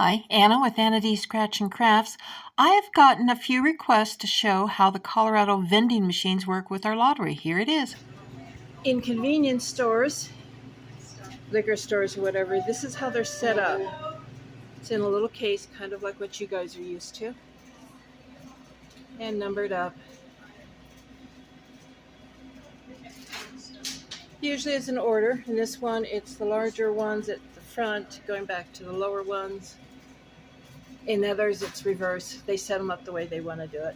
Hi, Anna with Anna D. Scratch and Crafts. I have gotten a few requests to show how the Colorado vending machines work with our lottery. Here it is. In convenience stores, liquor stores or whatever, this is how they're set up. It's in a little case, kind of like what you guys are used to, and numbered up. Usually it's an order. In this one, it's the larger ones at the front, going back to the lower ones. In others, it's reverse. They set them up the way they want to do it.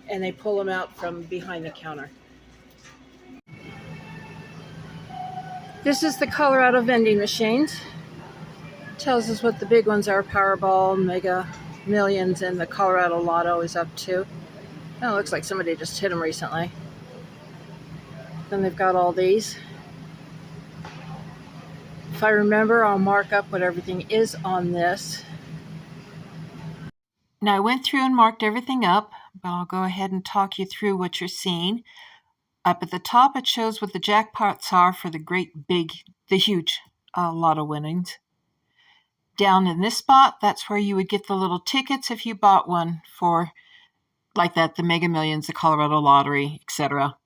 And they pull them out from behind the counter. This is the Colorado vending machines. Tells us what the big ones are: Powerball, Mega Millions, and the Colorado Lotto is up to. Oh, it looks like somebody just hit them recently. Then they've got all these. If I remember, I'll mark up what everything is on this. Now, I went through and marked everything up, but I'll go ahead and talk you through what you're seeing. Up at the top, it shows what the jackpots are for the huge lotto winnings. Down in this spot, that's where you would get the little tickets if you bought one for, like that, the Mega Millions, the Colorado Lottery, etc.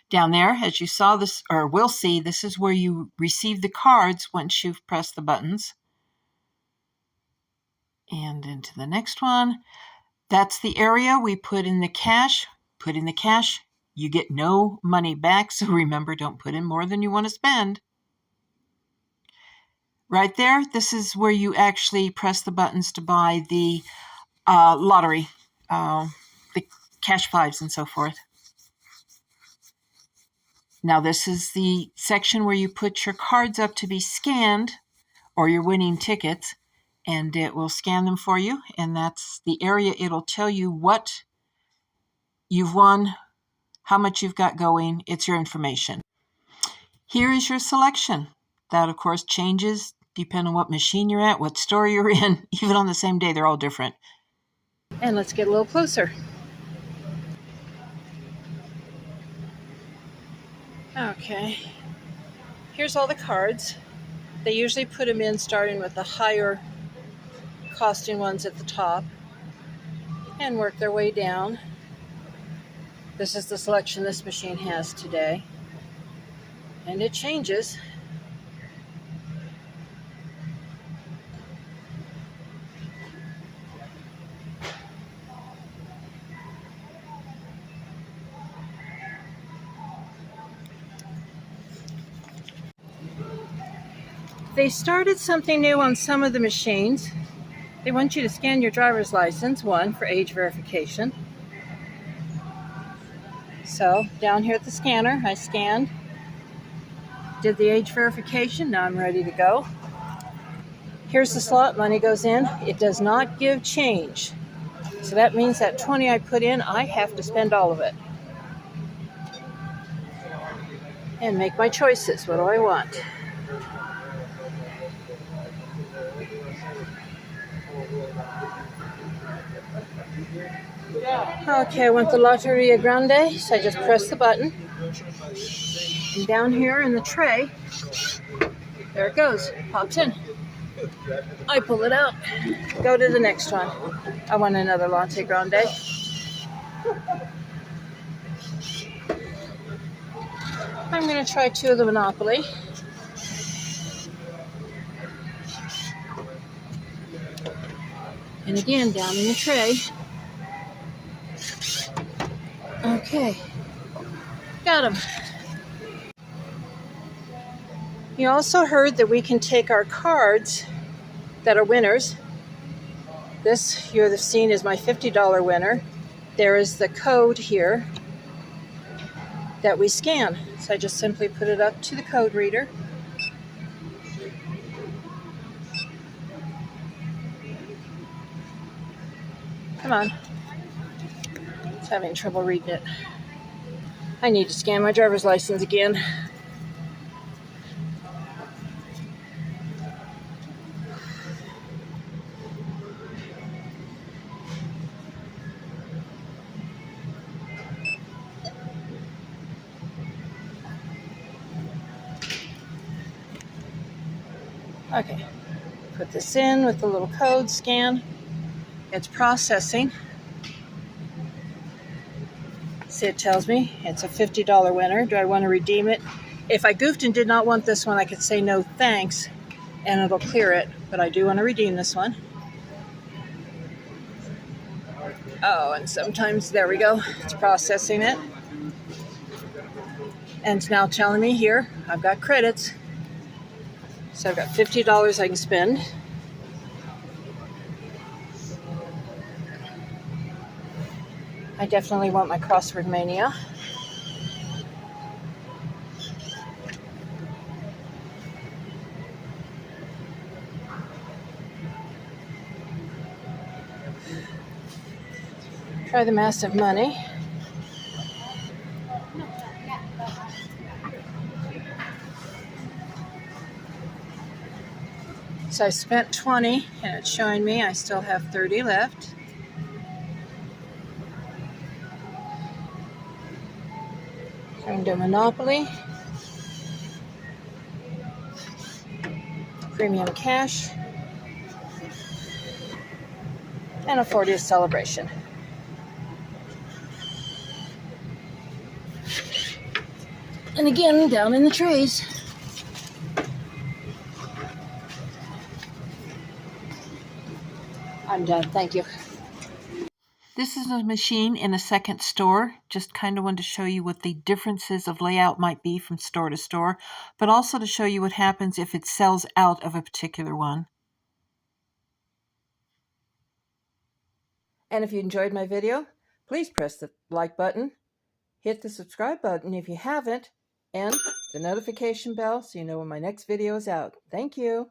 Down there, as you saw this, or will see, this is where you receive the cards once you've pressed the buttons. And into the next one, that's the area we put in the cash. Put in the cash, you get no money back, so remember, don't put in more than you want to spend. Right there, this is where you actually press the buttons to buy the lottery, the cash fives and so forth. Now this is the section where you put your cards up to be scanned, or your winning tickets, and it will scan them for you, and that's the area it'll tell you what you've won, how much you've got going. It's your information. Here is your selection. That, of course, changes depending on what machine you're at, what store you're in. Even on the same day, they're all different. And let's get a little closer. Okay, here's all the cards. They usually put them in starting with the higher costing ones at the top and work their way down. This is the selection this machine has today, and it changes. They started something new on some of the machines. They want you to scan your driver's license, one, for age verification. So down here at the scanner, I scanned, did the age verification. Now I'm ready to go. Here's the slot, money goes in. It does not give change. So that means that 20 I put in, I have to spend all of it. And make my choices. What do I want? Okay, I want the Lotteria Grande, so I just press the button. And down here in the tray, there it goes, pops in. I pull it out, go to the next one. I want another Latte Grande. I'm going to try 2 of the Monopoly. And again, down in the tray. Okay, got them. You also heard that we can take our cards that are winners. This you have seen is my $50 winner. There is the code here that we scan. So I just simply put it up to the code reader. Come on. It's having trouble reading it. I need to scan my driver's license again. Okay, Put this in with the little code scan. It's processing. See, it tells me it's a $50 winner. Do I want to redeem it? If I goofed and did not want this one, I could say no thanks and it'll clear it, but I do want to redeem this one. Oh, and sometimes, there we go, it's processing it. And it's now telling me here, I've got credits. So I've got $50 I can spend. I definitely want my crossword mania. Try the massive money. So I spent 20 and it's showing me I still have 30 left. Turn to Monopoly. Premium cash. And a 40th celebration. And again, down in the trays. I'm done. Thank you. This is a machine in a second store. Just kind of wanted to show you what the differences of layout might be from store to store, but also to show you what happens if it sells out of a particular one. And if you enjoyed my video, please press the like button, hit the subscribe button if you haven't, and the notification bell so you know when my next video is out. Thank you.